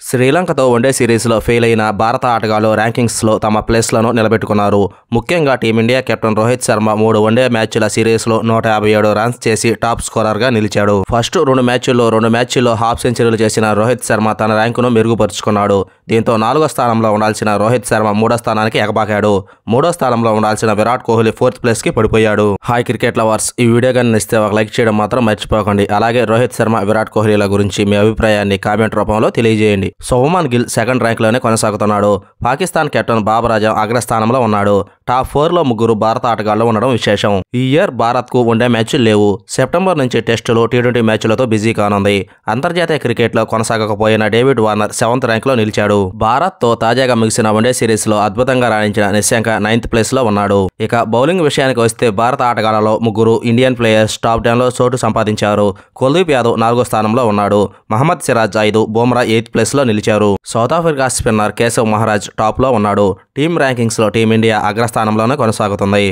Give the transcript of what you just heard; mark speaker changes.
Speaker 1: శ్రీలంకతో వన్డే సిరీస్లో ఫెయిల్ అయిన భారత ఆటగాళ్లు ర్యాంకింగ్స్లో తమ ప్లేస్లను నిలబెట్టుకున్నారు. ముఖ్యంగా team India captain Rohit Sharma 3 one day మ్యాచ్ల సిరీస్లో 157 రన్స్ చేసి టాప్ స్కోరర్గా నిలిచాడు. ఫస్ట్ 2 మ్యాచ్ల్లో హాఫ్ సెంచరీలు చేసిన రోహిత్ శర్మ తన ర్యాంకును మెరుగుపరుచుకున్నాడు. దీంతో 4వ స్థానంలో ఉండాల్సిన రోహిత్ శర్మ 3వ స్థానానికి ఎగబాకాడు. 3వ స్థానంలో ఉండాల్సిన విరాట్ కోహ్లీ 4th ప్లేస్కి పడిపోయాడు. హాయ్ క్రికెట్ లవర్స్, ఈ వీడియో కానీ నచ్చితే ఒక లైక్ చేయడం మాత్రం మర్చిపోకండి. అలాగే రోహిత్ శర్మ, విరాట్ కోహ్లీల గురించి మీ అభిప్రాయాన్ని కామెంట్ రూపంలో తెలియజేయండి. శుభ్మన్ గిల్ సెకండ్ ర్యాంక్లోనే కొనసాగుతున్నాడు. పాకిస్తాన్ కెప్టెన్ బాబర్ ఆజం అగ్రస్థానంలో ఉన్నాడు. టాప్ 4లో 3 భారత ఆటగాళ్లు ఉండడం విశేషం. ఈ ఇయర్ భారత్కు వన్డే మ్యాచ్లు లేవు. సెప్టెంబర్ నుంచి టెస్టులు, టీ20 మ్యాచ్లతో బిజీ కానుంది. అంతర్జాతీయ క్రికెట్లో కొనసాగకపోయిన డేవిడ్ వార్నర్ 7th ర్యాంక్లో నిలిచాడు. భారత్తో తాజాగా ముగిసిన వన్డే సిరీస్లో అద్భుతంగా రాణించిన నిశాంక 9th ప్లేస్లో ఉన్నాడు. ఇక బౌలింగ్ విషయానికి వస్తే భారత ఆటగాళ్లలో 3 ఇండియన్ ప్లేయర్స్ టాప్ 10లో చోటు సంపాదించారు. కుల్దీప్ యాదవ్ 4వ స్థానంలో ఉన్నాడు. మహమ్మద్ సిరాజ్ 5, బుమ్రా 8th ప్లేస్లో నిలిచారు. South Africa spinner Keshav Maharaj టాప్లో ఉన్నాడు. టీమ్ ర్యాంకింగ్స్లో టీమిండియా అగ్రస్థానంలోనే కొనసాగుతుంది.